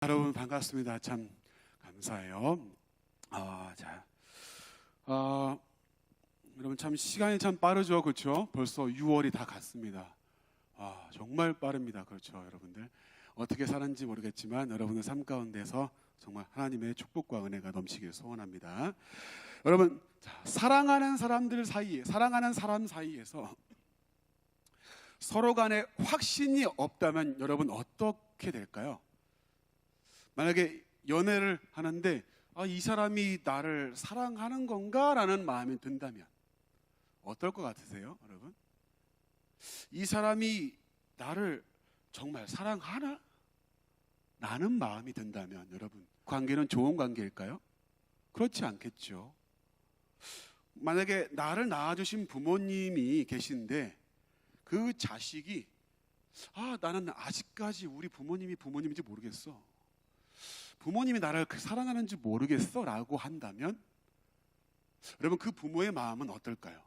여러분 반갑습니다. 참 감사해요. 여러분 참 시간이 참 빠르죠, 그렇죠? 벌써 6월이 다 갔습니다. 정말 빠릅니다, 그렇죠, 여러분들. 어떻게 사는지 모르겠지만 여러분의 삶 가운데서 정말 하나님의 축복과 은혜가 넘치길 소원합니다. 여러분, 사랑하는 사람들 사이에, 사랑하는 사람 사이에서 서로 간에 확신이 없다면 여러분 어떻게 될까요? 만약에 연애를 하는데 이 사람이 나를 사랑하는 건가? 라는 마음이 든다면 어떨 것 같으세요, 여러분? 이 사람이 나를 정말 사랑하나? 라는 마음이 든다면 여러분, 관계는 좋은 관계일까요? 그렇지 않겠죠. 만약에 나를 낳아주신 부모님이 계신데 그 자식이 나는 아직까지 우리 부모님이 부모님인지 모르겠어, 부모님이 나를 사랑하는지 모르겠어 라고 한다면 여러분, 그 부모의 마음은 어떨까요?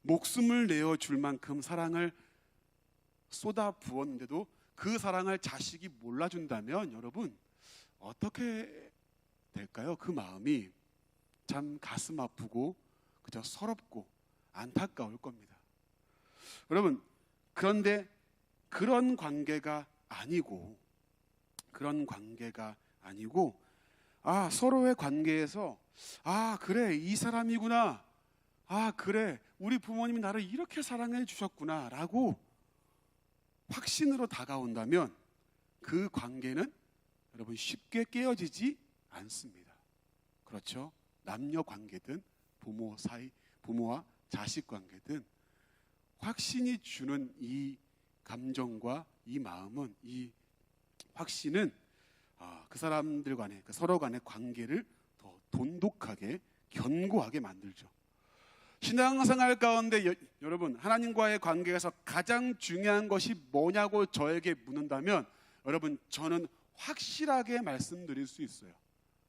목숨을 내어줄 만큼 사랑을 쏟아 부었는데도 그 사랑을 자식이 몰라준다면 여러분 어떻게 될까요? 그 마음이 참 가슴 아프고 그저 서럽고 안타까울 겁니다. 여러분, 그런데 그런 관계가 아니고 서로의 관계에서 그래, 이 사람이구나, 그래, 우리 부모님이 나를 이렇게 사랑해 주셨구나 라고 확신으로 다가온다면 그 관계는 여러분 쉽게 깨어지지 않습니다. 그렇죠? 남녀 관계든 부모 사이, 부모와 자식 관계든 확신이 주는 이 감정과 이 마음은, 이 확신은 그 사람들 간의, 서로 간의 관계를 더 돈독하게, 견고하게 만들죠. 신앙생활 가운데 여러분, 하나님과의 관계에서 가장 중요한 것이 뭐냐고 저에게 묻는다면 여러분, 저는 확실하게 말씀드릴 수 있어요.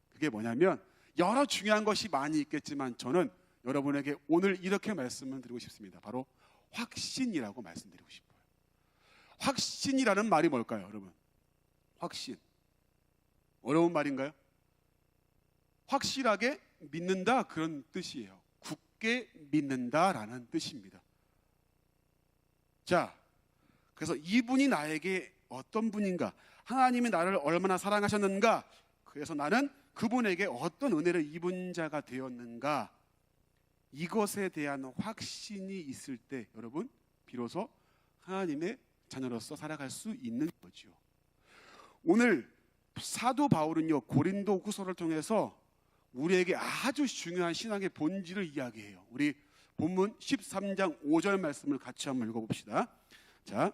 그게 뭐냐면, 여러 중요한 것이 많이 있겠지만 저는 여러분에게 오늘 이렇게 말씀을 드리고 싶습니다. 바로 확신이라고 말씀드리고 싶어요. 확신이라는 말이 뭘까요, 여러분? 확신, 어려운 말인가요? 확실하게 믿는다, 그런 뜻이에요. 굳게 믿는다라는 뜻입니다. 자, 그래서 이분이 나에게 어떤 분인가, 하나님이 나를 얼마나 사랑하셨는가, 그래서 나는 그분에게 어떤 은혜를 입은 자가 되었는가, 이것에 대한 확신이 있을 때 여러분, 비로소 하나님의 자녀로서 살아갈 수 있는 거죠. 오늘 사도 바울은요, 고린도 후서를 통해서 우리에게 아주 중요한 신앙의 본질을 이야기해요. 우리 본문 13장 5절 말씀을 같이 한번 읽어봅시다. 자,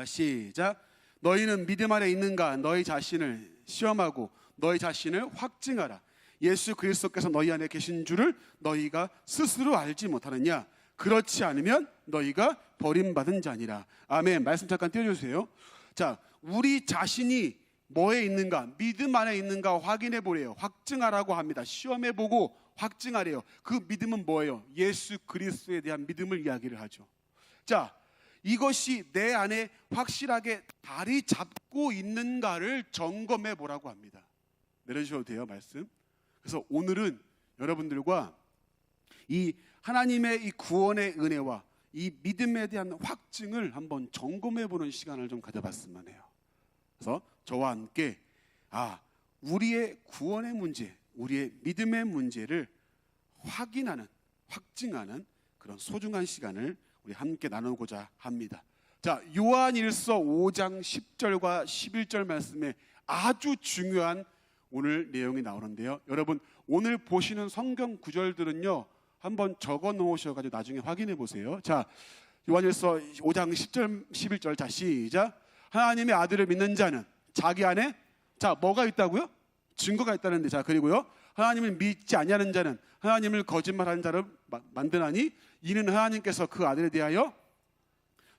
시작. 너희는 믿음 안에 있는가? 너희 자신을 시험하고 너희 자신을 확증하라. 예수 그리스도께서 너희 안에 계신 줄을 너희가 스스로 알지 못하느냐? 그렇지 않으면 너희가 버림받은 자니라. 아멘. 말씀 잠깐 띄워주세요. 자, 우리 자신이 뭐에 있는가, 믿음 안에 있는가 확인해 보래요. 확증하라고 합니다. 시험해 보고 확증하래요. 그 믿음은 뭐예요? 예수 그리스도에 대한 믿음을 이야기를 하죠. 자, 이것이 내 안에 확실하게 자리 잡고 있는가를 점검해 보라고 합니다. 내려주셔도 돼요, 말씀. 그래서 오늘은 여러분들과 이 하나님의 이 구원의 은혜와 이 믿음에 대한 확증을 한번 점검해 보는 시간을 좀 가져봤으면 해요. 그래서 저와 함께 우리의 구원의 문제, 우리의 믿음의 문제를 확인하는, 확증하는 그런 소중한 시간을 우리 함께 나누고자 합니다. 자, 요한일서 5장 10절과 11절 말씀에 아주 중요한 오늘 내용이 나오는데요. 여러분, 오늘 보시는 성경 구절들은요, 한번 적어 놓으셔가지고 나중에 확인해 보세요. 자, 요한일서 5장 10절, 11절. 자, 시작. 하나님의 아들을 믿는 자는 자기 안에 뭐가 있다고요? 증거가 있다는데, 자, 그리고요, 하나님을 믿지 아니하는 자는 하나님을 거짓말하는 자를 만드나니 이는 하나님께서 그 아들에 대하여,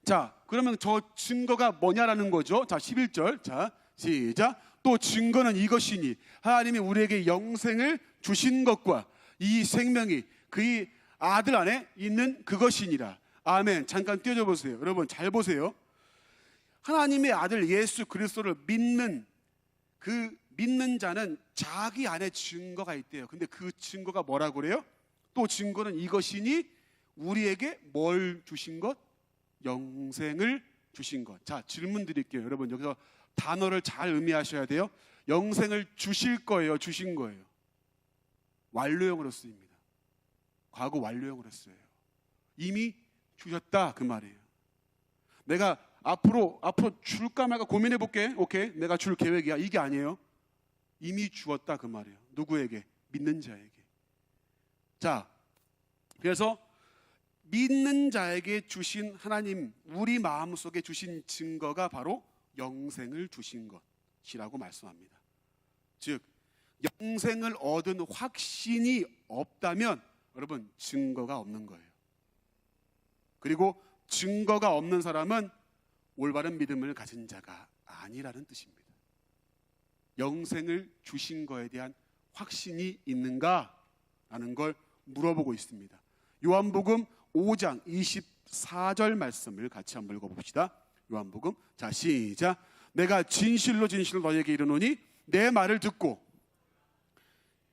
자, 그러면 저 증거가 뭐냐라는 거죠. 자, 11절. 자, 시작. 또 증거는 이것이니 하나님이 우리에게 영생을 주신 것과 이 생명이 그의 아들 안에 있는 그것이니라. 아멘. 잠깐 띄워줘 보세요. 여러분 잘 보세요. 하나님의 아들 예수 그리스도를 믿는 그 믿는 자는 자기 안에 증거가 있대요. 근데 그 증거가 뭐라고 그래요? 또 증거는 이것이니 우리에게 뭘 주신 것? 영생을 주신 것. 자, 질문 드릴게요. 여러분 여기서 단어를 잘 의미하셔야 돼요. 영생을 주실 거예요, 주신 거예요? 완료형으로 쓰입니다. 과거 완료형으로 써요. 이미 주셨다 그 말이에요. 내가 앞으로 줄까 말까 고민해 볼게. 오케이, 내가 줄 계획이야. 이게 아니에요. 이미 주었다 그 말이에요. 누구에게? 믿는 자에게. 자, 그래서 믿는 자에게 주신 하나님, 우리 마음속에 주신 증거가 바로 영생을 주신 것이라고 말씀합니다. 즉 영생을 얻은 확신이 없다면 여러분 증거가 없는 거예요. 그리고 증거가 없는 사람은 올바른 믿음을 가진 자가 아니라는 뜻입니다. 영생을 주신 거에 대한 확신이 있는가라는 걸 물어보고 있습니다. 요한복음 5장 24절 말씀을 같이 한번 읽어봅시다. 요한복음, 자 시작. 내가 진실로 너희에게 이르노니 내 말을 듣고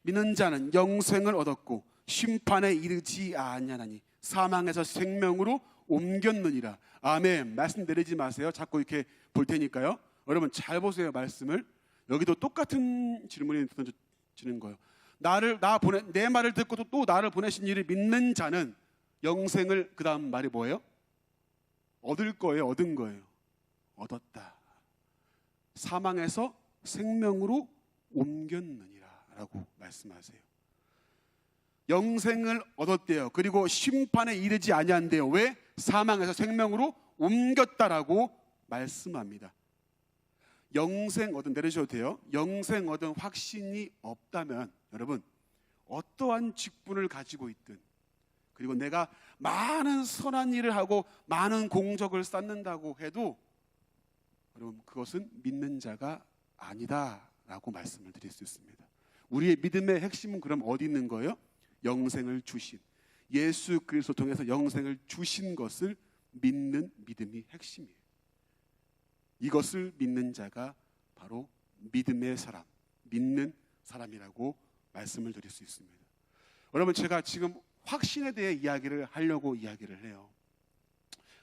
믿는 자는 영생을 얻었고 심판에 이르지 아니하나니 사망에서 생명으로 옮겼느니라. 아멘. 말씀 내리지 마세요. 자꾸 이렇게 볼 테니까요. 여러분 잘 보세요. 말씀을. 여기도 똑같은 질문이 던져지는 거예요. 내 말을 듣고 또 나를 보내신 이를 믿는 자는 영생을, 그 다음 말이 뭐예요? 얻을 거예요, 얻은 거예요. 얻었다. 사망에서 생명으로 옮겼느니라 라고 말씀하세요. 영생을 얻었대요. 그리고 심판에 이르지 아니한대요. 왜? 사망에서 생명으로 옮겼다라고 말씀합니다. 영생 얻은, 내려주셔도 돼요. 영생 얻은 확신이 없다면 여러분 어떠한 직분을 가지고 있든, 그리고 내가 많은 선한 일을 하고 많은 공적을 쌓는다고 해도 여러분 그것은 믿는 자가 아니다라고 말씀을 드릴 수 있습니다. 우리의 믿음의 핵심은 그럼 어디 있는 거예요? 영생을 주신 예수 그리스도 통해서 영생을 주신 것을 믿는 믿음이 핵심이에요. 이것을 믿는 자가 바로 믿음의 사람, 믿는 사람이라고 말씀을 드릴 수 있습니다. 여러분 제가 지금 확신에 대해 이야기를 하려고 이야기를 해요.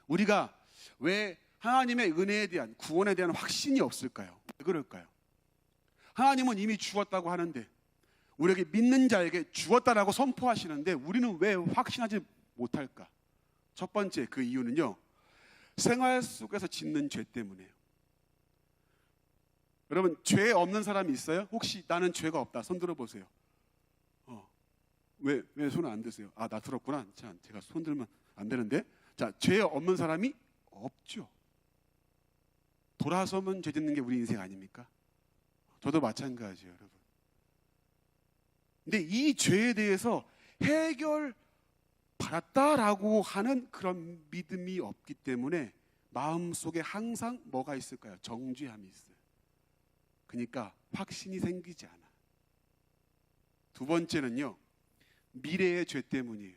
우리가 왜 하나님의 은혜에 대한, 구원에 대한 확신이 없을까요? 왜 그럴까요? 하나님은 이미 주었다고 하는데, 우리에게 믿는 자에게 주었다라고 선포하시는데 우리는 왜 확신하지 못할까? 첫 번째 그 이유는요, 생활 속에서 짓는 죄 때문이에요. 여러분 죄 없는 사람이 있어요? 혹시 나는 죄가 없다 손 들어보세요. 왜 손을 안 드세요? 아, 나 들었구나. 자, 제가 손 들면 안 되는데. 자, 죄 없는 사람이 없죠. 돌아서면 죄 짓는 게 우리 인생 아닙니까? 저도 마찬가지예요, 여러분. 근데 이 죄에 대해서 해결 받았다라고 하는 그런 믿음이 없기 때문에 마음속에 항상 뭐가 있을까요? 정죄함이 있어요. 그러니까 확신이 생기지 않아. 두 번째는요, 미래의 죄 때문이에요.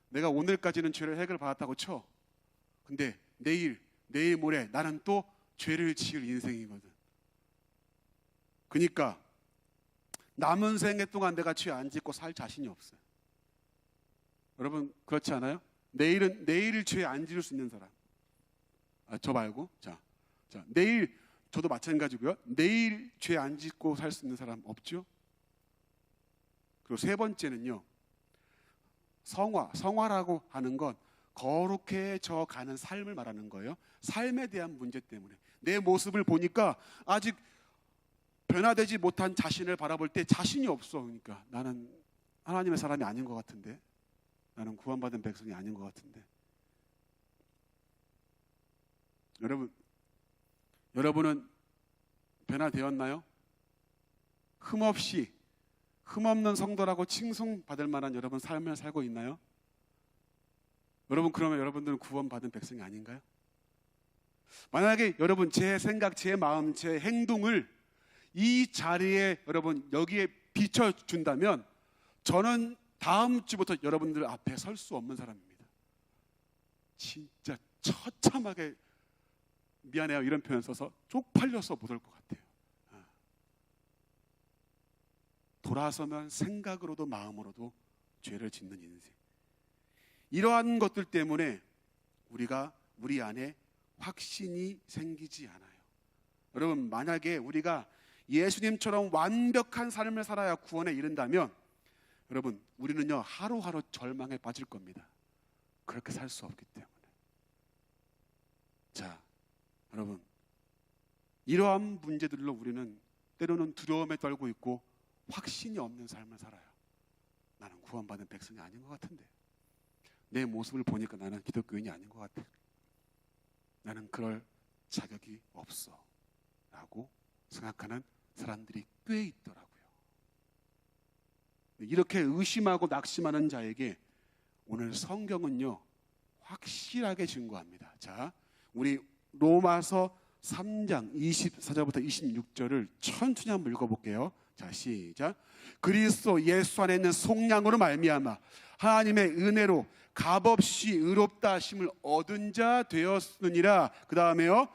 내가 오늘까지는 죄를 해결받았다고 쳐. 근데 내일 모레 나는 또 죄를 지을 인생이거든. 그러니까 남은 생애 동안 내가 죄 안 짓고 살 자신이 없어요. 여러분 그렇지 않아요? 내일 죄 안 지을 수 있는 사람. 저 말고 자 내일, 저도 마찬가지고요. 내일 죄 안 짓고 살 수 있는 사람 없죠? 그리고 세 번째는요, 성화라고 하는 건 거룩해져 가는 삶을 말하는 거예요. 삶에 대한 문제 때문에 내 모습을 보니까 아직 변화되지 못한 자신을 바라볼 때 자신이 없어. 그러니까 나는 하나님의 사람이 아닌 것 같은데, 나는 구원받은 백성이 아닌 것 같은데. 여러분은 변화되었나요? 흠없는 성도라고 칭송받을 만한 여러분 삶을 살고 있나요? 여러분 그러면 여러분들은 구원받은 백성이 아닌가요? 만약에 여러분 제 생각, 제 마음, 제 행동을 이 자리에 여러분 여기에 비춰준다면 저는 다음 주부터 여러분들 앞에 설 수 없는 사람입니다. 진짜 처참하게 미안해요 이런 표현 써서 쪽팔려서 못 올 것 같아요. 돌아서면 생각으로도 마음으로도 죄를 짓는 인생. 이러한 것들 때문에 우리 안에 확신이 생기지 않아요. 여러분, 만약에 우리가 예수님처럼 완벽한 삶을 살아야 구원에 이른다면 여러분, 우리는요 하루하루 절망에 빠질 겁니다. 그렇게 살 수 없기 때문에. 자, 여러분, 이러한 문제들로 우리는 때로는 두려움에 떨고 있고 확신이 없는 삶을 살아요. 나는 구원받은 백성이 아닌 것 같은데, 내 모습을 보니까 나는 기독교인이 아닌 것 같아. 나는 그럴 자격이 없어 라고 생각하는 사람들이 꽤 있더라고요. 이렇게 의심하고 낙심하는 자에게 오늘 성경은요 확실하게 증거합니다. 자, 우리 로마서 3장 24절부터 26절을 천천히 한번 읽어볼게요. 자, 시작. 그리스도 예수 안에 있는 속량으로 말미암아 하나님의 은혜로 값없이 의롭다 하심을 얻은 자 되었느니라. 그 다음에요,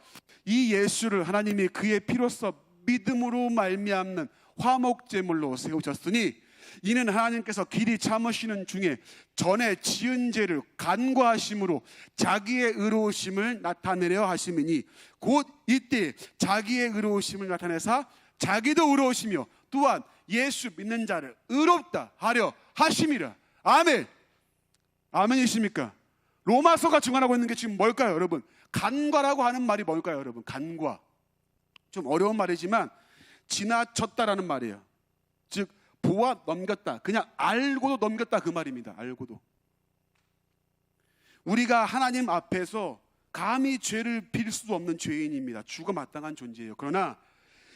이 예수를 하나님이 그의 피로써 믿음으로 말미암는 화목제물로 세우셨으니 이는 하나님께서 길이 참으시는 중에 전에 지은 죄를 간과하심으로 자기의 의로우심을 나타내려 하심이니 곧 이때 자기의 의로우심을 나타내사 자기도 의로우시며 또한 예수 믿는 자를 의롭다 하려 하심이라. 아멘. 아멘이십니까? 로마서가 증언하고 있는 게 지금 뭘까요, 여러분? 간과라고 하는 말이 뭘까요, 여러분? 간과. 좀 어려운 말이지만 지나쳤다라는 말이에요. 즉 보아 넘겼다, 그냥 알고도 넘겼다, 그 말입니다. 알고도. 우리가 하나님 앞에서 감히 죄를 빌 수도 없는 죄인입니다. 죽어 마땅한 존재예요. 그러나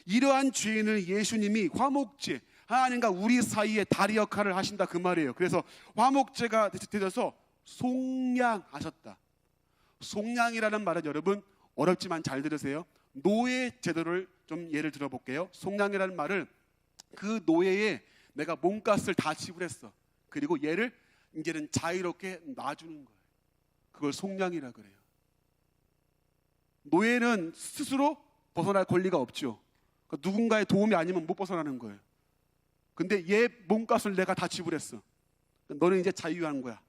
이러한 죄인을 예수님이 화목제, 하나님과 우리 사이에 다리 역할을 하신다, 그 말이에요. 그래서 화목제가 되셔서 속량하셨다. 속량이라는 말은 여러분 어렵지만 잘 들으세요. 노예 제도를 좀 예를 들어볼게요. 속량이라는 말을 그 노예에 내가 몸값을 다 지불했어. 그리고 얘를 이제는 자유롭게 놔주는 거예요. 그걸 속량이라 그래요. 노예는 스스로 벗어날 권리가 없죠. 그러니까 누군가의 도움이 아니면 못 벗어나는 거예요. 근데 얘 몸값을 내가 다 지불했어. 그러니까 너는 이제 자유한 거야.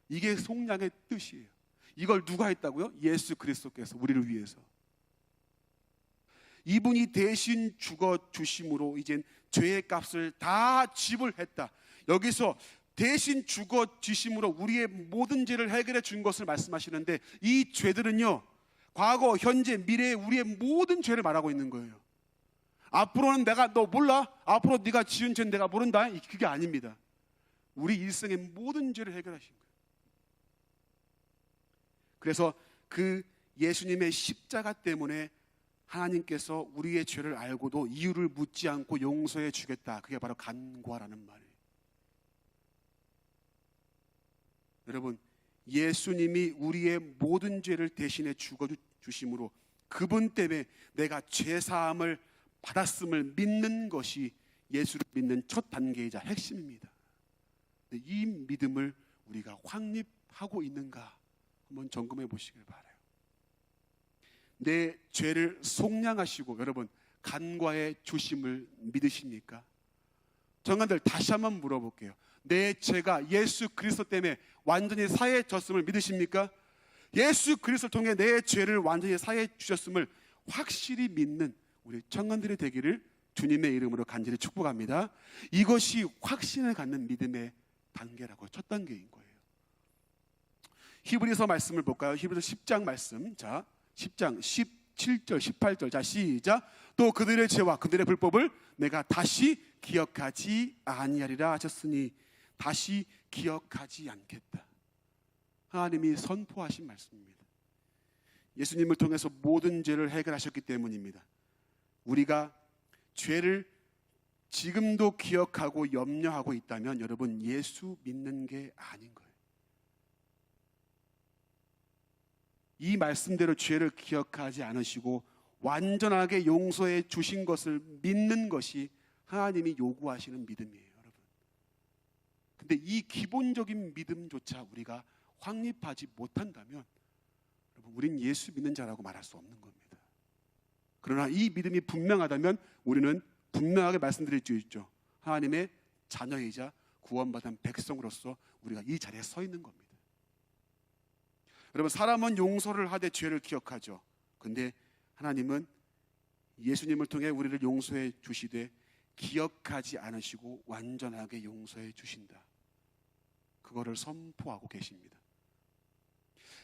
이게 속량의 뜻이에요. 이걸 누가 했다고요? 예수 그리스도께서 우리를 위해서. 이분이 대신 죽어 주심으로 이젠 죄의 값을 다 지불했다. 여기서 대신 죽어 주심으로 우리의 모든 죄를 해결해 준 것을 말씀하시는데, 이 죄들은요 과거, 현재, 미래의 우리의 모든 죄를 말하고 있는 거예요. 앞으로는 내가 너 몰라? 앞으로 네가 지은 죄는 내가 모른다? 그게 아닙니다. 우리 일생의 모든 죄를 해결하신 거예요. 그래서 그 예수님의 십자가 때문에 하나님께서 우리의 죄를 알고도 이유를 묻지 않고 용서해 주겠다. 그게 바로 간과라는 말이에요. 여러분, 예수님이 우리의 모든 죄를 대신해 죽어 주심으로 그분 때문에 내가 죄 사함을 받았음을 믿는 것이 예수를 믿는 첫 단계이자 핵심입니다. 이 믿음을 우리가 확립하고 있는가 한번 점검해 보시길 바라요. 내 죄를 속량하시고 여러분 간과의 주심을 믿으십니까? 정관들 다시 한번 물어볼게요. 내 죄가 예수 그리스도 때문에 완전히 사해졌음을 믿으십니까? 예수 그리스도를 통해 내 죄를 완전히 사해 주셨음을 확실히 믿는 우리 청관들이 되기를 주님의 이름으로 간절히 축복합니다. 이것이 확신을 갖는 믿음의 단계라고, 첫 단계인 거예요. 히브리서 말씀을 볼까요? 히브리서 10장 말씀. 자, 10장 17절 18절. 자, 시작. 또 그들의 죄와 그들의 불법을 내가 다시 기억하지 아니하리라 하셨으니 다시 기억하지 않겠다. 하나님이 선포하신 말씀입니다. 예수님을 통해서 모든 죄를 해결하셨기 때문입니다. 우리가 죄를 지금도 기억하고 염려하고 있다면 여러분 예수 믿는 게 아닌 거예요. 이 말씀대로 죄를 기억하지 않으시고 완전하게 용서해 주신 것을 믿는 것이 하나님이 요구하시는 믿음이에요, 여러분. 근데 이 기본적인 믿음조차 우리가 확립하지 못한다면 우린 예수 믿는 자라고 말할 수 없는 겁니다. 그러나 이 믿음이 분명하다면 우리는 분명하게 말씀드릴 수 있죠. 하나님의 자녀이자 구원받은 백성으로서 우리가 이 자리에 서 있는 겁니다. 여러분, 사람은 용서를 하되 죄를 기억하죠. 근데 하나님은 예수님을 통해 우리를 용서해 주시되 기억하지 않으시고 완전하게 용서해 주신다. 그거를 선포하고 계십니다.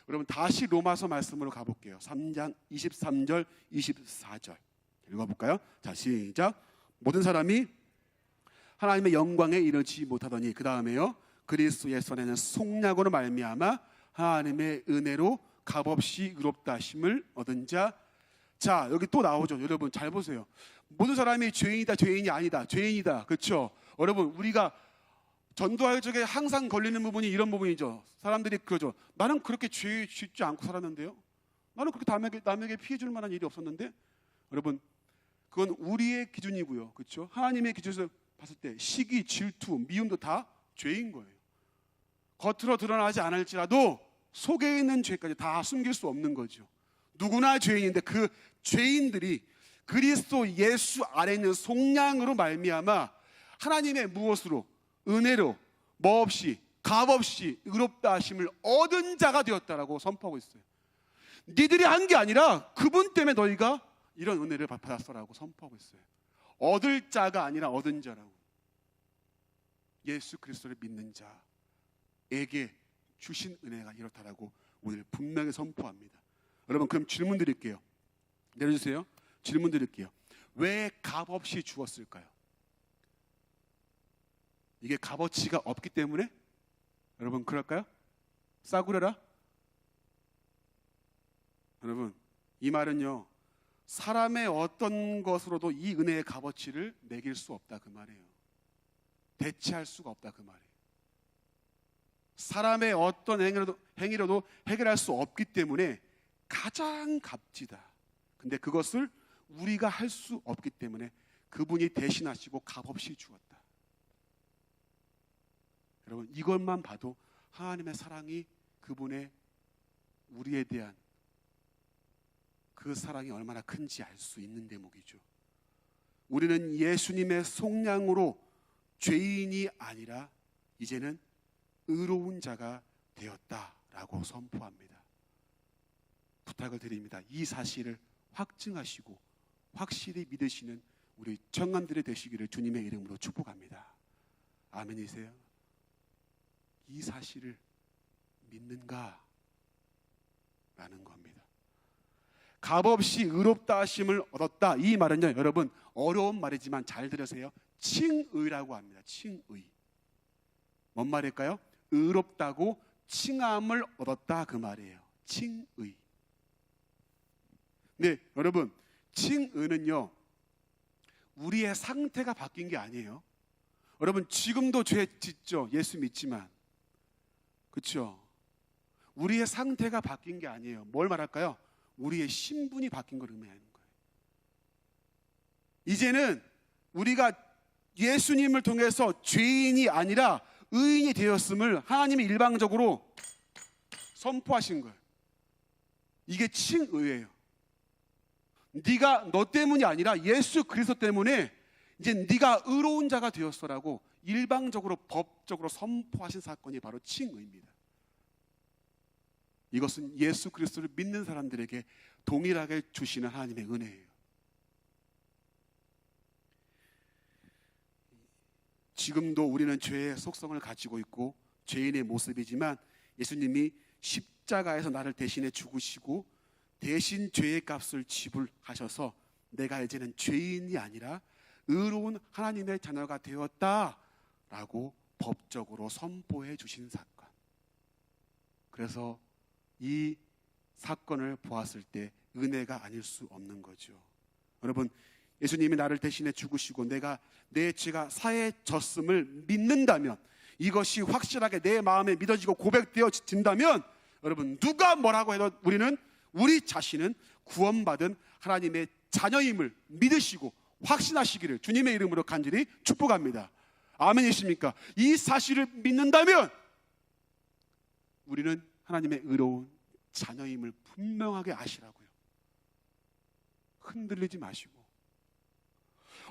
여러분, 다시 로마서 말씀으로 가볼게요. 3장 23절 24절 읽어볼까요? 자, 시작. 모든 사람이 하나님의 영광에 이르지 못하더니, 그 다음에요, 그리스도 예수 안에는 속량으로 말미암아 하나님의 은혜로 값없이 의롭다 하심을 얻은 자. 자, 여기 또 나오죠. 여러분 잘 보세요. 모든 사람이 죄인이다, 죄인이 아니다, 죄인이다. 그렇죠? 여러분, 우리가 전도할 적에 항상 걸리는 부분이 이런 부분이죠. 사람들이 그러죠. 나는 그렇게 죄 짓지 않고 살았는데요. 나는 그렇게 남에게 피해 줄 만한 일이 없었는데. 여러분, 그건 우리의 기준이고요. 그렇죠? 하나님의 기준에서 봤을 때 시기, 질투, 미움도 다 죄인 거예요. 겉으로 드러나지 않을지라도 속에 있는 죄까지 다 숨길 수 없는 거죠. 누구나 죄인인데 그 죄인들이 그리스도 예수 안에 있는 속량으로 말미암아 하나님의 무엇으로? 은혜로, 뭐 없이, 값 없이 의롭다 하심을 얻은 자가 되었다라고 선포하고 있어요. 니들이 한 게 아니라 그분 때문에 너희가 이런 은혜를 받았어라고 선포하고 있어요. 얻을 자가 아니라 얻은 자라고. 예수 그리스도를 믿는 자에게 주신 은혜가 이렇다라고 오늘 분명히 선포합니다. 여러분, 그럼 질문 드릴게요. 내려주세요. 질문 드릴게요. 왜 값없이 주었을까요? 이게 값어치가 없기 때문에? 여러분, 그럴까요? 싸구려라? 여러분, 이 말은요, 사람의 어떤 것으로도 이 은혜의 값어치를 매길 수 없다, 그 말이에요. 대체할 수가 없다, 그 말이에요. 사람의 어떤 행위로도 해결할 수 없기 때문에 가장 값지다. 근데 그것을 우리가 할 수 없기 때문에 그분이 대신하시고 값없이 주었다. 여러분, 이것만 봐도 하나님의 사랑이, 그분의 우리에 대한 그 사랑이 얼마나 큰지 알 수 있는 대목이죠. 우리는 예수님의 속량으로 죄인이 아니라 이제는 의로운 자가 되었다라고 선포합니다. 부탁을 드립니다. 이 사실을 확증하시고 확실히 믿으시는 우리 청년들이 되시기를 주님의 이름으로 축복합니다. 아멘이세요? 이 사실을 믿는가? 라는 겁니다. 값없이 의롭다 하심을 얻었다. 이 말은요, 여러분, 어려운 말이지만 잘 들으세요. 칭의라고 합니다. 칭의. 뭔 말일까요? 의롭다고 칭함을 얻었다, 그 말이에요. 칭의. 네, 여러분, 칭의는요, 우리의 상태가 바뀐 게 아니에요. 여러분, 지금도 죄 짓죠. 예수 믿지만. 그렇죠? 우리의 상태가 바뀐 게 아니에요. 뭘 말할까요? 우리의 신분이 바뀐 걸 의미하는 거예요. 이제는 우리가 예수님을 통해서 죄인이 아니라 의인이 되었음을 하나님이 일방적으로 선포하신 거예요. 이게 칭의예요. 네가 너 때문이 아니라 예수 그리스도 때문에 이제 네가 의로운 자가 되었어라고 일방적으로 법적으로 선포하신 사건이 바로 칭의입니다. 이것은 예수 그리스도를 믿는 사람들에게 동일하게 주시는 하나님의 은혜예요. 지금도 우리는 죄의 속성을 가지고 있고 죄인의 모습이지만 예수님이 십자가에서 나를 대신해 죽으시고 대신 죄의 값을 지불하셔서 내가 이제는 죄인이 아니라 의로운 하나님의 자녀가 되었다라고 법적으로 선포해 주신 사건. 그래서 이 사건을 보았을 때 은혜가 아닐 수 없는 거죠. 여러분, 예수님이 나를 대신해 죽으시고 내가 내 죄가 사해졌음을 믿는다면, 이것이 확실하게 내 마음에 믿어지고 고백되어진다면, 여러분, 누가 뭐라고 해도 우리는, 우리 자신은 구원받은 하나님의 자녀임을 믿으시고 확신하시기를 주님의 이름으로 간절히 축복합니다. 아멘이십니까? 이 사실을 믿는다면 우리는 하나님의 의로운 자녀임을 분명하게 아시라고요. 흔들리지 마시고.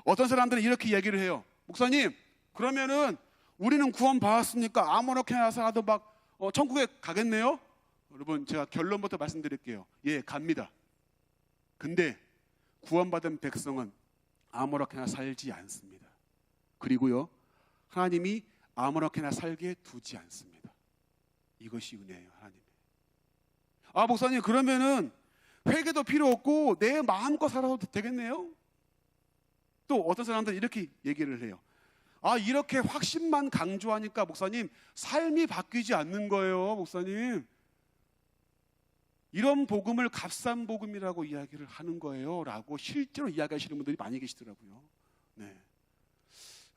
어떤 사람들은 이렇게 얘기를 해요. 목사님, 그러면은 우리는 구원 받았으니까 아무렇게나 살아도 막 천국에 가겠네요? 여러분, 제가 결론부터 말씀드릴게요. 예, 갑니다. 근데 구원받은 백성은 아무렇게나 살지 않습니다. 그리고요, 하나님이 아무렇게나 살게 두지 않습니다. 이것이 은혜예요, 하나님의. 아, 목사님, 그러면은 회개도 필요 없고 내 마음껏 살아도 되겠네요? 또 어떤 사람들은 이렇게 얘기를 해요. 아, 이렇게 확신만 강조하니까 목사님, 삶이 바뀌지 않는 거예요, 목사님. 이런 복음을 값싼 복음이라고 이야기를 하는 거예요 라고 실제로 이야기하시는 분들이 많이 계시더라고요. 네.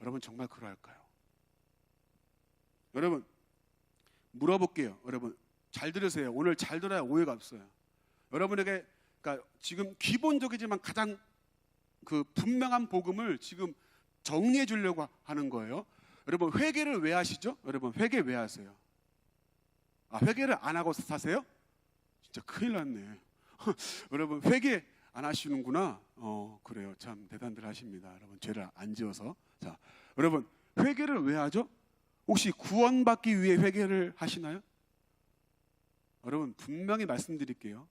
여러분, 정말 그럴까요? 여러분, 물어볼게요. 여러분, 잘 들으세요. 오늘 잘 들어야 오해가 없어요. 여러분에게, 그러니까 지금 기본적이지만 가장 그 분명한 복음을 지금 정리해 주려고 하는 거예요. 여러분, 회개를 왜 하시죠? 여러분, 회개 왜 하세요? 아, 회개를 안 하고 사세요? 진짜 큰일 났네. 여러분, 회개 안 하시는구나. 그래요. 참 대단들 하십니다. 여러분, 죄를 안 지어서. 자, 여러분, 회개를 왜 하죠? 혹시 구원받기 위해 회개를 하시나요? 여러분, 분명히 말씀드릴게요.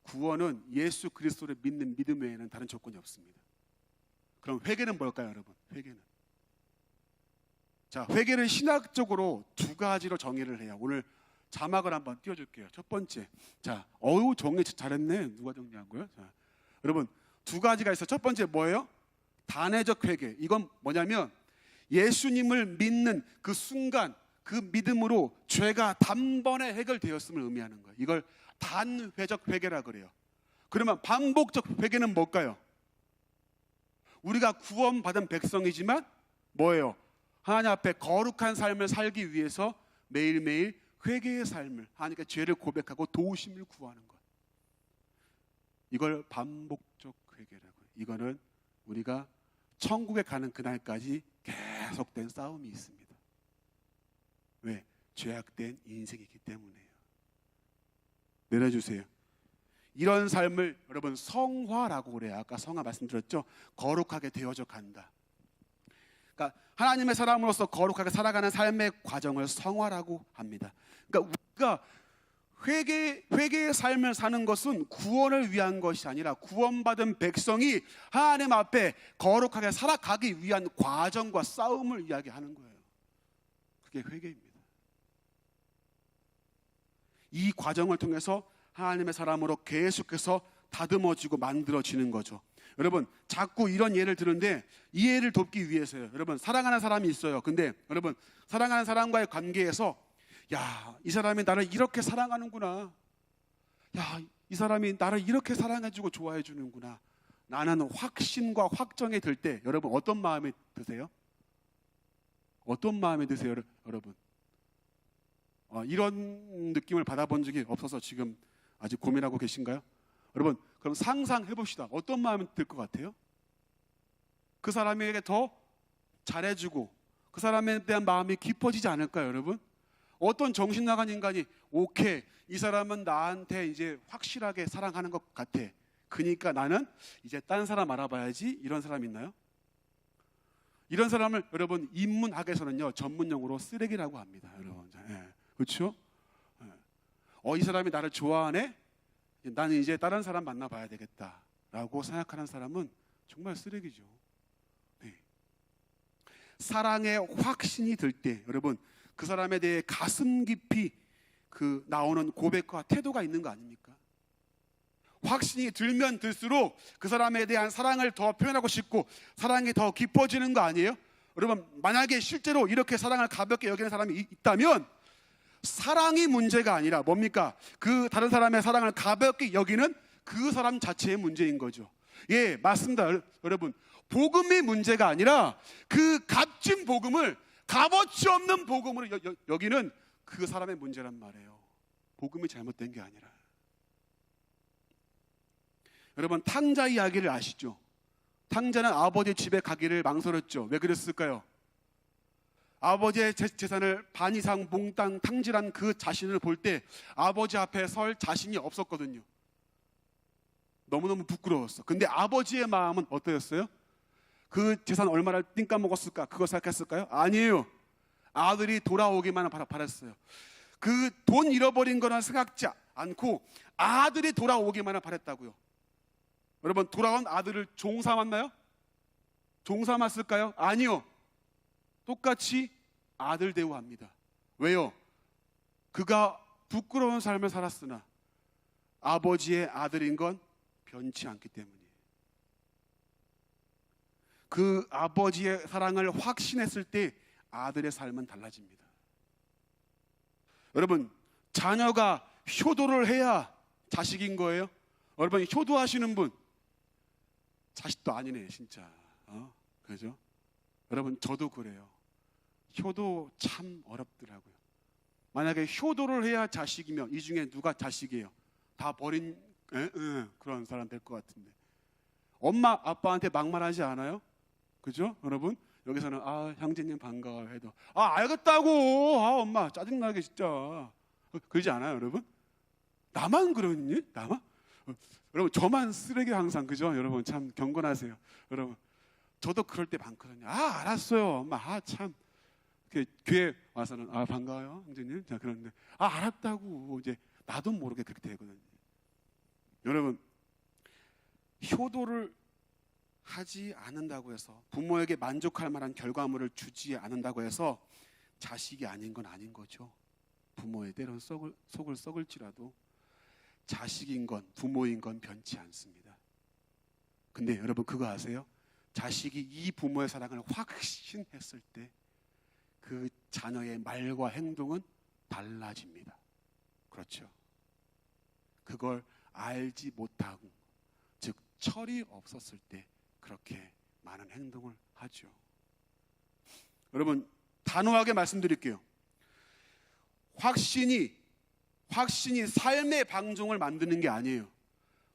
구원은 예수 그리스도를 믿는 믿음 외에는 다른 조건이 없습니다. 그럼 회개는 뭘까요, 여러분? 회개는, 자, 회개를 신학적으로 두 가지로 정의를 해요. 오늘 자막을 한번 띄워줄게요. 첫 번째, 자, 정리 잘했네. 누가 정리한 거예요? 자, 여러분, 두 가지가 있어요. 첫 번째 뭐예요? 단회적 회개. 이건 뭐냐면 예수님을 믿는 그 순간, 그 믿음으로 죄가 단번에 해결되었음을 의미하는 거예요. 이걸 단회적 회개라 그래요. 그러면 반복적 회개는 뭘까요? 우리가 구원받은 백성이지만 뭐예요? 하나님 앞에 거룩한 삶을 살기 위해서 매일매일 회개의 삶을, 하나님께 죄를 고백하고 도우심을 구하는 것. 이걸 반복적 회개라고요. 이거는 우리가 천국에 가는 그날까지 계속된 싸움이 있습니다. 왜? 죄악된 인생이기 때문에요. 내려주세요. 이런 삶을 여러분 성화라고 그래요. 아까 성화 말씀드렸죠? 거룩하게 되어져 간다. 그러니까 하나님의 사람으로서 거룩하게 살아가는 삶의 과정을 성화라고 합니다. 그러니까 우리가 회개의 삶을 사는 것은 구원을 위한 것이 아니라 구원받은 백성이 하나님 앞에 거룩하게 살아가기 위한 과정과 싸움을 이야기하는 거예요. 그게 회개입니다. 이 과정을 통해서 하나님의 사람으로 계속해서 다듬어지고 만들어지는 거죠. 여러분, 자꾸 이런 예를 들은데 이해를 돕기 위해서요. 여러분, 사랑하는 사람이 있어요. 근데 여러분, 사랑하는 사람과의 관계에서 야, 이 사람이 나를 이렇게 사랑하는구나. 야, 이 사람이 나를 이렇게 사랑해주고 좋아해주는구나. 나는 확신과 확정이 들 때 여러분 어떤 마음이 드세요? 어떤 마음이 드세요, 여러분? 이런 느낌을 받아본 적이 없어서 지금 아직 고민하고 계신가요? 여러분, 그럼 상상해 봅시다. 어떤 마음이 들 것 같아요? 그 사람에게 더 잘해주고 그 사람에 대한 마음이 깊어지지 않을까요, 여러분? 어떤 정신 나간 인간이 오케이, 이 사람은 나한테 이제 확실하게 사랑하는 것 같아. 그러니까 나는 이제 다른 사람 알아봐야지. 이런 사람 있나요? 이런 사람을 여러분 인문학에서는요 전문용어로 쓰레기라고 합니다, 여러분. 그렇죠? 이 사람이 나를 좋아하네? 나는 이제 다른 사람 만나봐야 되겠다라고 생각하는 사람은 정말 쓰레기죠. 네. 사랑의 확신이 들 때 여러분 그 사람에 대해 가슴 깊이 그 나오는 고백과 태도가 있는 거 아닙니까? 확신이 들면 들수록 그 사람에 대한 사랑을 더 표현하고 싶고 사랑이 더 깊어지는 거 아니에요? 여러분, 만약에 실제로 이렇게 사랑을 가볍게 여기는 사람이 있다면 사랑이 문제가 아니라 뭡니까? 그 다른 사람의 사랑을 가볍게 여기는 그 사람 자체의 문제인 거죠. 예, 맞습니다. 여러분, 복음이 문제가 아니라 그 값진 복음을 값어치 없는 복음으로 여기는 그 사람의 문제란 말이에요. 복음이 잘못된 게 아니라. 여러분, 탕자 이야기를 아시죠? 탕자는 아버지 집에 가기를 망설였죠. 왜 그랬을까요? 아버지의 재산을 반 이상 몽땅 탕진한 그 자신을 볼 때 아버지 앞에 설 자신이 없었거든요. 너무너무 부끄러웠어. 근데 아버지의 마음은 어떠셨어요? 그 재산 얼마를 띵까 먹었을까? 그거 생각했을까요? 아니에요. 아들이 돌아오기만 바랐어요. 그 돈 잃어버린 거는 생각지 않고 아들이 돌아오기만 바랬다고요. 여러분, 돌아온 아들을 종 삼았나요? 종 삼았을까요? 아니요. 똑같이 아들 대우합니다. 왜요? 그가 부끄러운 삶을 살았으나 아버지의 아들인 건 변치 않기 때문이에요. 그 아버지의 사랑을 확신했을 때 아들의 삶은 달라집니다. 여러분, 자녀가 효도를 해야 자식인 거예요? 여러분, 효도하시는 분 자식도 아니네 진짜. 그죠? 여러분, 저도 그래요. 효도 참 어렵더라고요. 만약에 효도를 해야 자식이면 이 중에 누가 자식이에요? 다 버린 그런 사람 될 것 같은데. 엄마 아빠한테 막말하지 않아요? 그죠? 여러분, 여기서는 형제님 반가워요 해도 알겠다고, 엄마 짜증나게 진짜, 그러지 않아요 여러분? 나만 그러니? 나만? 여러분, 저만 쓰레기 항상, 그죠? 여러분 참 경건하세요. 여러분, 저도 그럴 때 많거든요. 알았어요 엄마. 참 교회 와서는 반가워요 형제님. 자, 그런데 알았다고 이제 나도 모르게 그렇게 되거든요. 여러분, 효도를 하지 않는다고 해서, 부모에게 만족할 만한 결과물을 주지 않는다고 해서 자식이 아닌 건 아닌 거죠. 부모의 때론 속을 썩을지라도 자식인 건, 부모인 건 변치 않습니다. 근데 여러분, 그거 아세요? 자식이 이 부모의 사랑을 확신했을 때 그 자녀의 말과 행동은 달라집니다. 그렇죠? 그걸 알지 못하고, 즉 철이 없었을 때 그렇게 많은 행동을 하죠. 여러분, 단호하게 말씀드릴게요. 확신이 삶의 방종을 만드는 게 아니에요.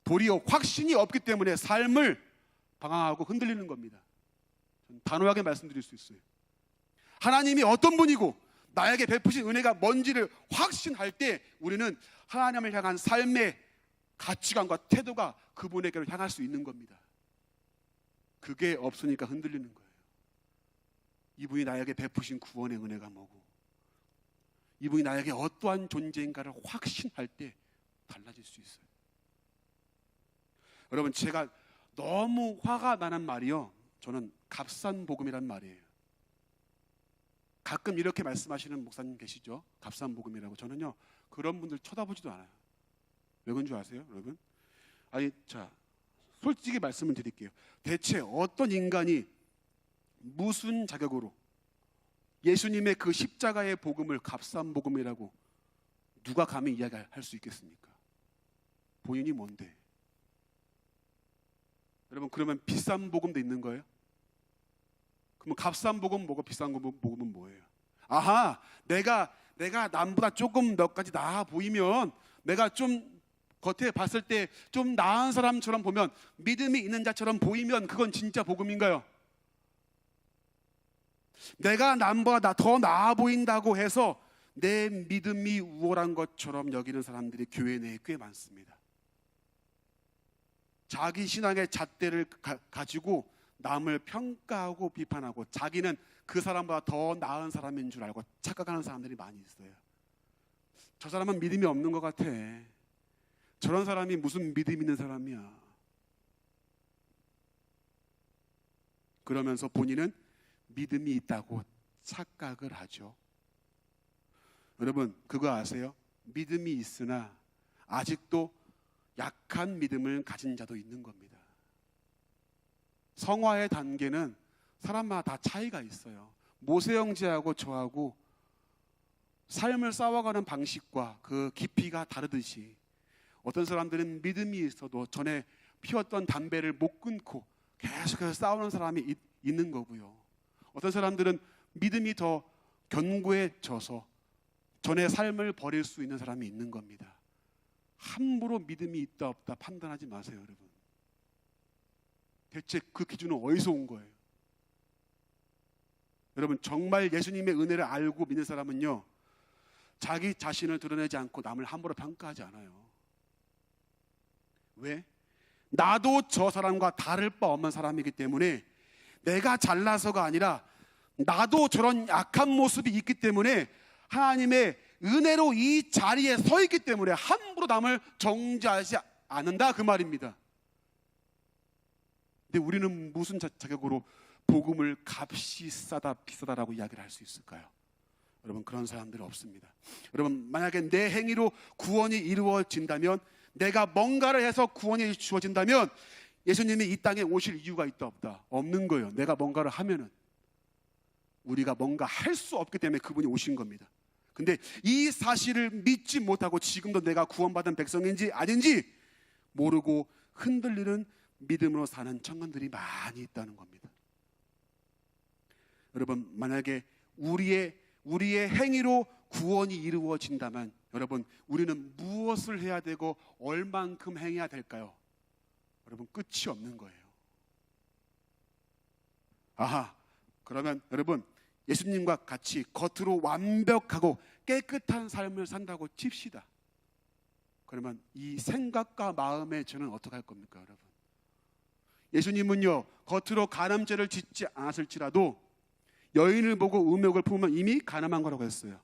도리어 확신이 없기 때문에 삶을 방황하고 흔들리는 겁니다. 단호하게 말씀드릴 수 있어요. 하나님이 어떤 분이고 나에게 베푸신 은혜가 뭔지를 확신할 때 우리는 하나님을 향한 삶의 가치관과 태도가 그분에게로 향할 수 있는 겁니다. 그게 없으니까 흔들리는 거예요. 이분이 나에게 베푸신 구원의 은혜가 뭐고, 이분이 나에게 어떠한 존재인가를 확신할 때 달라질 수 있어요. 여러분, 제가 너무 화가 나는 말이요, 저는 값싼 복음이란 말이에요. 가끔 이렇게 말씀하시는 목사님 계시죠? 값싼 복음이라고. 저는요, 그런 분들 쳐다보지도 않아요. 왜 그런 줄 아세요, 여러분? 자, 솔직히 말씀을 드릴게요. 대체 어떤 인간이 무슨 자격으로 예수님의 그 십자가의 복음을 값싼 복음이라고 누가 감히 이야기할 수 있겠습니까? 본인이 뭔데? 여러분, 그러면 비싼 복음도 있는 거예요? 그럼 값싼 복음 뭐고 비싼 복음은 뭐예요? 내가 남보다 조금 몇 가지 나아 보이면, 내가 좀 겉에 봤을 때 좀 나은 사람처럼 보면, 믿음이 있는 자처럼 보이면 그건 진짜 복음인가요? 내가 남보다 더 나아 보인다고 해서 내 믿음이 우월한 것처럼 여기는 사람들이 교회 내에 꽤 많습니다. 자기 신앙의 잣대를 가지고 남을 평가하고 비판하고 자기는 그 사람보다 더 나은 사람인 줄 알고 착각하는 사람들이 많이 있어요. 저 사람은 믿음이 없는 것 같아. 저런 사람이 무슨 믿음 있는 사람이야. 그러면서 본인은 믿음이 있다고 착각을 하죠. 여러분, 그거 아세요? 믿음이 있으나 아직도 약한 믿음을 가진 자도 있는 겁니다. 성화의 단계는 사람마다 다 차이가 있어요. 모세 형제하고 저하고 삶을 싸워가는 방식과 그 깊이가 다르듯이, 어떤 사람들은 믿음이 있어도 전에 피웠던 담배를 못 끊고 계속해서 싸우는 사람이 있는 거고요. 어떤 사람들은 믿음이 더 견고해져서 전에 삶을 버릴 수 있는 사람이 있는 겁니다. 함부로 믿음이 있다 없다 판단하지 마세요, 여러분. 대체 그 기준은 어디서 온 거예요? 여러분, 정말 예수님의 은혜를 알고 믿는 사람은요, 자기 자신을 드러내지 않고 남을 함부로 평가하지 않아요. 왜? 나도 저 사람과 다를 바 없는 사람이기 때문에, 내가 잘나서가 아니라 나도 저런 약한 모습이 있기 때문에 하나님의 은혜로 이 자리에 서 있기 때문에 함부로 남을 정죄하지 않는다, 그 말입니다. 근데 우리는 무슨 자격으로 복음을 값이 싸다 비싸다라고 이야기를 할 수 있을까요? 여러분, 그런 사람들은 없습니다. 여러분, 만약에 내 행위로 구원이 이루어진다면, 내가 뭔가를 해서 구원이 주어진다면 예수님이 이 땅에 오실 이유가 있다 없다? 없는 거예요. 내가 뭔가를 하면은, 우리가 뭔가 할 수 없기 때문에 그분이 오신 겁니다. 근데 이 사실을 믿지 못하고 지금도 내가 구원받은 백성인지 아닌지 모르고 흔들리는 믿음으로 사는 청년들이 많이 있다는 겁니다. 여러분, 만약에 우리의 행위로 구원이 이루어진다면, 여러분, 우리는 무엇을 해야 되고 얼만큼 행해야 될까요? 여러분, 끝이 없는 거예요. 아하, 그러면 여러분, 예수님과 같이 겉으로 완벽하고 깨끗한 삶을 산다고 칩시다. 그러면 이 생각과 마음의 저는 어떻게 할 겁니까, 여러분? 예수님은요, 겉으로 간음죄를 짓지 않았을지라도 여인을 보고 음욕을 품으면 이미 간음한 거라고 했어요.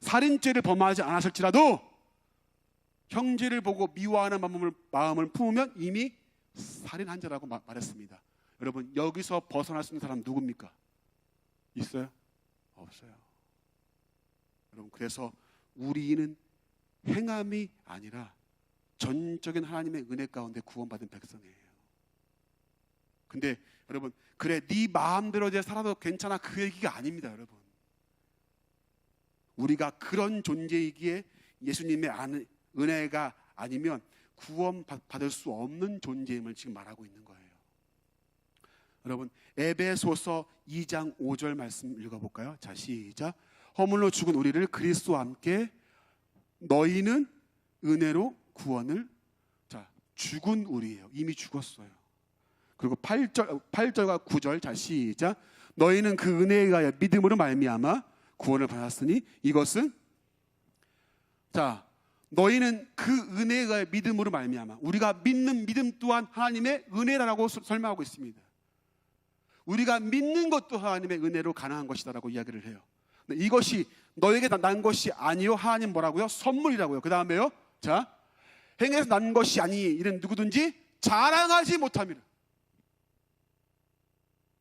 살인죄를 범하지 않았을지라도 형제를 보고 미워하는 마음을 품으면 이미 살인한 자라고 말했습니다. 여러분, 여기서 벗어날 수 있는 사람 누굽니까? 있어요? 없어요. 여러분, 그래서 우리는 행함이 아니라 전적인 하나님의 은혜 가운데 구원받은 백성이에요. 근데 여러분, 그래 네 마음대로 이제 살아도 괜찮아, 그 얘기가 아닙니다. 여러분, 우리가 그런 존재이기에 예수님의 은혜가 아니면 구원받을 수 없는 존재임을 지금 말하고 있는 거예요. 여러분, 에베소서 2장 5절 말씀 읽어볼까요? 자, 시작. 허물로 죽은 우리를 그리스도와 함께 너희는 은혜로 구원을, 자, 죽은 우리예요. 이미 죽었어요. 그리고 8절과 9절, 자, 시작. 너희는 그 은혜에 의하여 믿음으로 말미암아 구원을 받았으니 이것은, 자, 너희는 그 은혜에 의하여 믿음으로 말미암아, 우리가 믿는 믿음 또한 하나님의 은혜라고 설명하고 있습니다. 우리가 믿는 것도 하나님의 은혜로 가능한 것이다라고 이야기를 해요. 이것이 너에게 난 것이 아니요, 하나님 뭐라고요? 선물이라고요. 그 다음에요, 자, 행해서 난 것이 아니 이는 누구든지 자랑하지 못함이라.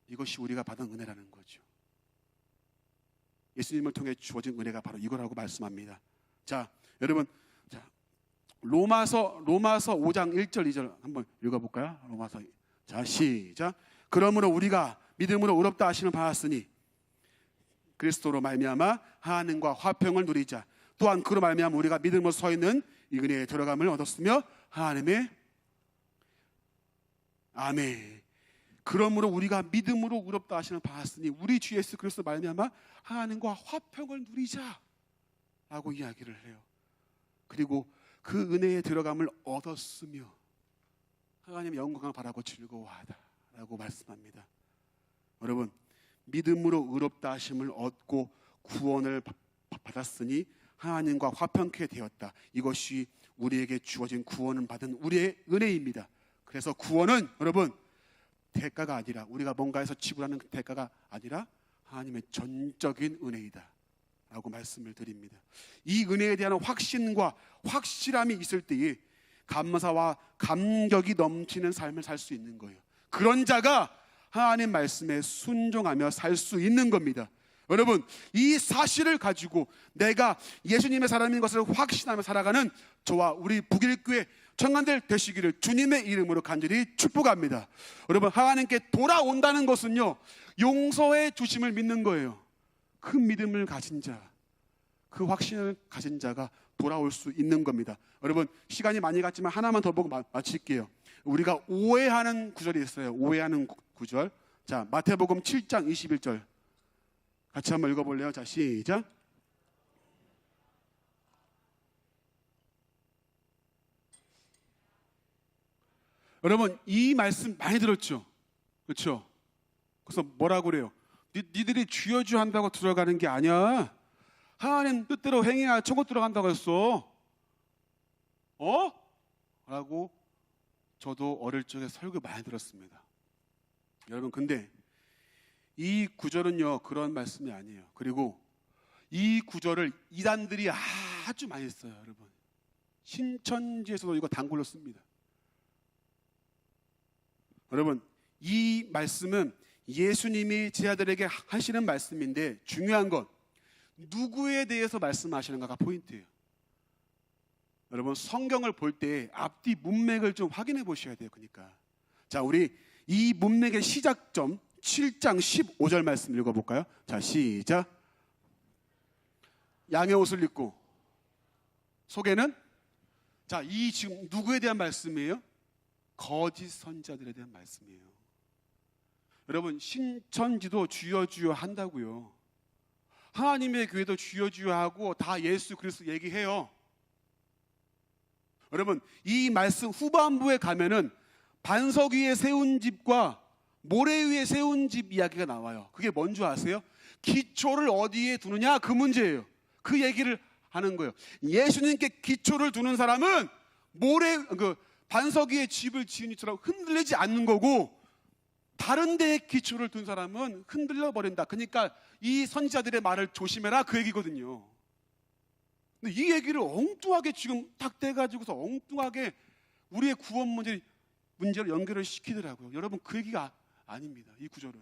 이것이 우리가 받은 은혜라는 거죠. 예수님을 통해 주어진 은혜가 바로 이거라고 말씀합니다. 자, 여러분, 자, 로마서 5장 1절 2절 한번 읽어볼까요? 로마서, 자, 시작. 그러므로 우리가 믿음으로 의롭다 하심을 받았으니 그리스도로 말미암아 하나님과 화평을 누리자. 또한 그로 말미암아 우리가 믿음으로 서 있는 이 은혜에 들어감을 얻었으며 하나님의, 아멘. 그러므로 우리가 믿음으로 의롭다 하심을 받았으니 우리 주 예수 그리스도 말미암아 하나님과 화평을 누리자라고 이야기를 해요. 그리고 그 은혜에 들어감을 얻었으며 하나님의 영광을 바라고 즐거워하다라고 말씀합니다. 여러분, 믿음으로 의롭다 하심을 얻고 구원을 받았으니 하나님과 화평케 되었다. 이것이 우리에게 주어진 구원을 받은 우리의 은혜입니다. 그래서 구원은 여러분, 대가가 아니라, 우리가 뭔가에서 지불하는 대가가 아니라 하나님의 전적인 은혜이다 라고 말씀을 드립니다. 이 은혜에 대한 확신과 확실함이 있을 때에 감사와 감격이 넘치는 삶을 살 수 있는 거예요. 그런 자가 하나님 말씀에 순종하며 살 수 있는 겁니다. 여러분, 이 사실을 가지고 내가 예수님의 사람인 것을 확신하며 살아가는 저와 우리 북일교회 청년들 되시기를 주님의 이름으로 간절히 축복합니다. 여러분, 하나님께 돌아온다는 것은요, 용서해 주심을 믿는 거예요. 그 믿음을 가진 자, 그 확신을 가진 자가 돌아올 수 있는 겁니다. 여러분, 시간이 많이 갔지만 하나만 더 보고 마칠게요. 우리가 오해하는 구절이 있어요. 오해하는 구절. 자, 마태복음 7장 21절 같이 한번 읽어볼래요? 자, 시작. 여러분, 이 말씀 많이 들었죠? 그렇죠? 그래서 뭐라고 그래요? 니들이 주여 주여 한다고 들어가는 게 아니야. 하나님 뜻대로 행해야 천국 들어간다고 했어. 라고 저도 어릴 적에 설교 많이 들었습니다. 여러분, 근데 이 구절은요 그런 말씀이 아니에요. 그리고 이 구절을 이단들이 아주 많이 써요. 여러분, 신천지에서도 이거 단골로 씁니다. 여러분, 이 말씀은 예수님이 제자들에게 하시는 말씀인데, 중요한 건 누구에 대해서 말씀하시는가가 포인트예요. 여러분, 성경을 볼 때 앞뒤 문맥을 좀 확인해 보셔야 돼요. 그러니까 자, 우리 이 문맥의 시작점 7장 15절 말씀 읽어볼까요? 자, 시작. 양의 옷을 입고 속에는, 자, 이 지금 누구에 대한 말씀이에요? 거짓 선지자들에 대한 말씀이에요. 여러분, 신천지도 주여 주여 한다고요. 하나님의 교회도 주여 주여 하고 다 예수 그리스도 얘기해요. 여러분, 이 말씀 후반부에 가면은 반석 위에 세운 집과 모래 위에 세운 집 이야기가 나와요. 그게 뭔지 아세요? 기초를 어디에 두느냐, 그 문제예요. 그 얘기를 하는 거예요. 예수님께 기초를 두는 사람은 반석 위에 집을 지은 이처럼 흔들리지 않는 거고, 다른 데에 기초를 둔 사람은 흔들려 버린다. 그러니까 이 선지자들의 말을 조심해라, 그 얘기거든요. 근데 이 얘기를 엉뚱하게 지금 딱 떼가지고서 엉뚱하게 우리의 구원 문제를 연결을 시키더라고요. 여러분, 그 얘기가 아닙니다. 이 구절은.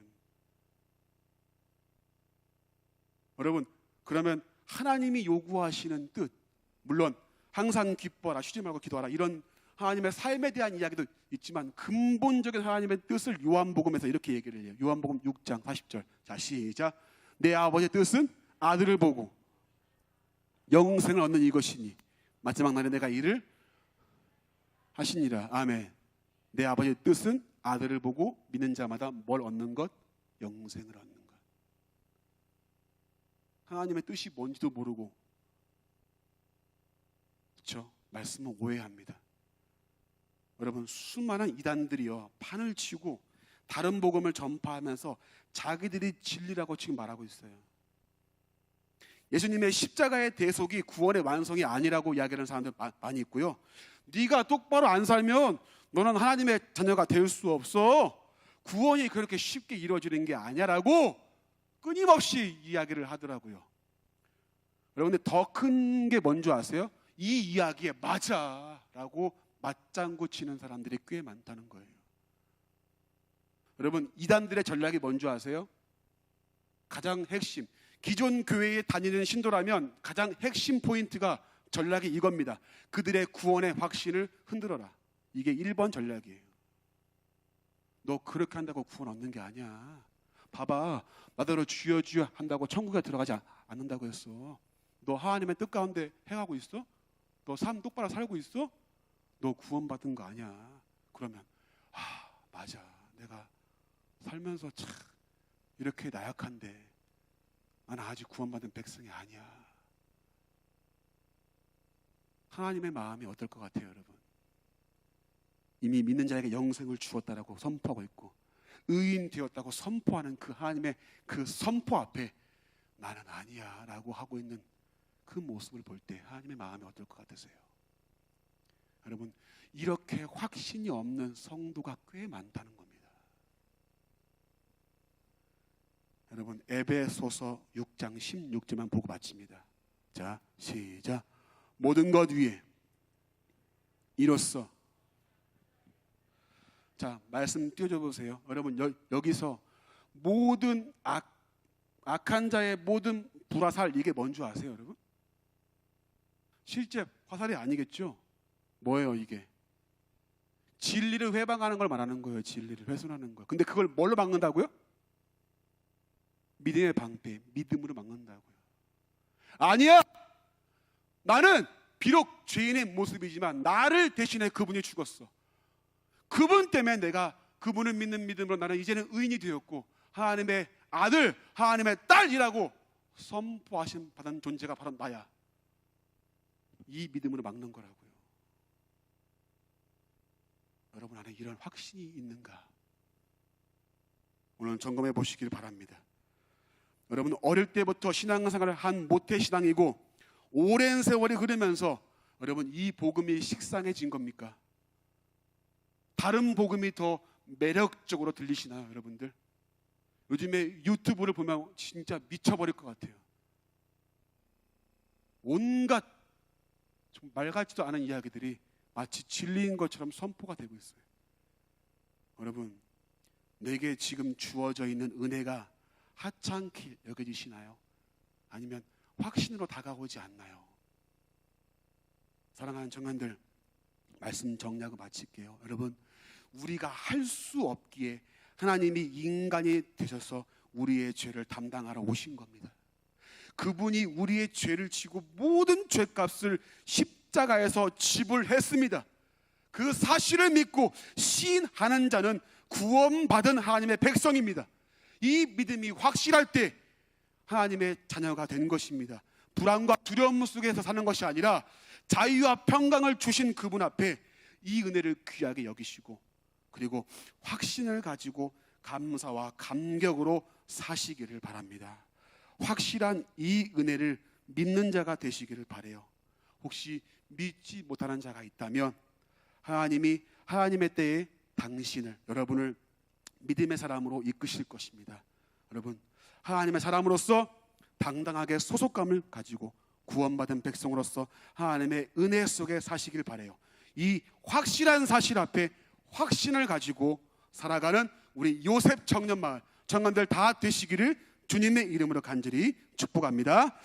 여러분, 그러면 하나님이 요구하시는 뜻, 물론 항상 기뻐하라, 쉬지 말고 기도하라, 이런 하나님의 삶에 대한 이야기도 있지만 근본적인 하나님의 뜻을 요한복음에서 이렇게 얘기를 해요. 요한복음 6장 40절. 자, 시작. 내 아버지의 뜻은 아들을 보고 영생을 얻는 이것이니 마지막 날에 내가 이를 하시니라. 아멘. 내 아버지의 뜻은 아들을 보고 믿는 자마다 뭘 얻는 것? 영생을 얻는 것. 하나님의 뜻이 뭔지도 모르고, 그렇죠? 말씀은 오해합니다. 여러분, 수많은 이단들이요 판을 치고 다른 복음을 전파하면서 자기들이 진리라고 지금 말하고 있어요. 예수님의 십자가의 대속이 구원의 완성이 아니라고 이야기하는 사람들 많이 있고요. 네가 똑바로 안 살면 너는 하나님의 자녀가 될 수 없어. 구원이 그렇게 쉽게 이루어지는 게 아니라고 끊임없이 이야기를 하더라고요. 여러분, 근데 더 큰 게 뭔지 아세요? 이 이야기에 맞아라고 맞장구 치는 사람들이 꽤 많다는 거예요. 여러분, 이단들의 전략이 뭔지 아세요? 가장 핵심, 기존 교회에 다니는 신도라면 가장 핵심 포인트가, 전략이 이겁니다. 그들의 구원의 확신을 흔들어라. 이게 1번 전략이에요. 너 그렇게 한다고 구원 얻는 게 아니야. 봐봐, 나더러 주여 주여 한다고 천국에 들어가지 않는다고 했어. 너 하나님의 뜻 가운데 행하고 있어? 너 삶 똑바로 살고 있어? 너 구원받은 거 아니야. 그러면 맞아, 내가 살면서 참 이렇게 나약한데 나는 아직 구원받은 백성이 아니야. 하나님의 마음이 어떨 것 같아요, 여러분? 이미 믿는 자에게 영생을 주었다라고 선포하고 있고 의인 되었다고 선포하는 그 하나님의 그 선포 앞에 나는 아니야 라고 하고 있는 그 모습을 볼 때 하나님의 마음이 어떨 것 같으세요? 여러분, 이렇게 확신이 없는 성도가 꽤 많다는 겁니다. 여러분, 에베소서 6장 16절만 보고 마칩니다. 자, 시작. 모든 것 위에 이로써, 자, 말씀 띄워줘 보세요. 여러분, 여기서 모든 악한 자의 모든 불화살, 이게 뭔 줄 아세요, 여러분? 실제 화살이 아니겠죠? 뭐예요, 이게? 진리를 회방하는 걸 말하는 거예요. 진리를 훼손하는 거. 근데 그걸 뭘로 막는다고요? 믿음의 방패, 믿음으로 막는다고요. 아니야! 나는 비록 죄인의 모습이지만 나를 대신해 그분이 죽었어. 그분 때문에 내가 그분을 믿는 믿음으로 나는 이제는 의인이 되었고 하나님의 아들, 하나님의 딸이라고 선포하신 받은 존재가 바로 나야. 이 믿음으로 막는 거라고요. 여러분 안에 이런 확신이 있는가? 오늘 점검해 보시길 바랍니다. 여러분 어릴 때부터 신앙생활을 한 모태신앙이고 오랜 세월이 흐르면서 여러분 이 복음이 식상해진 겁니까? 다른 복음이 더 매력적으로 들리시나요, 여러분들? 요즘에 유튜브를 보면 진짜 미쳐버릴 것 같아요. 온갖 좀 말 같지도 않은 이야기들이 마치 진리인 것처럼 선포가 되고 있어요. 여러분, 내게 지금 주어져 있는 은혜가 하찮게 여겨지시나요? 아니면 확신으로 다가오지 않나요? 사랑하는 청년들, 말씀 정리하고 마칠게요. 여러분, 우리가 할 수 없기에 하나님이 인간이 되셔서 우리의 죄를 담당하러 오신 겁니다. 그분이 우리의 죄를 지고 모든 죄값을 십자가에서 지불했습니다. 그 사실을 믿고 시인하는 자는 구원받은 하나님의 백성입니다. 이 믿음이 확실할 때 하나님의 자녀가 된 것입니다. 불안과 두려움 속에서 사는 것이 아니라 자유와 평강을 주신 그분 앞에 이 은혜를 귀하게 여기시고 그리고 확신을 가지고 감사와 감격으로 사시기를 바랍니다. 확실한 이 은혜를 믿는 자가 되시기를 바라요. 혹시 믿지 못하는 자가 있다면 하나님이 하나님의 때에 당신을, 여러분을 믿음의 사람으로 이끄실 것입니다. 여러분, 하나님의 사람으로서 당당하게 소속감을 가지고 구원받은 백성으로서 하나님의 은혜 속에 사시길 바라요. 이 확실한 사실 앞에 확신을 가지고 살아가는 우리 요셉 청년마을 청년들 다 되시기를 주님의 이름으로 간절히 축복합니다.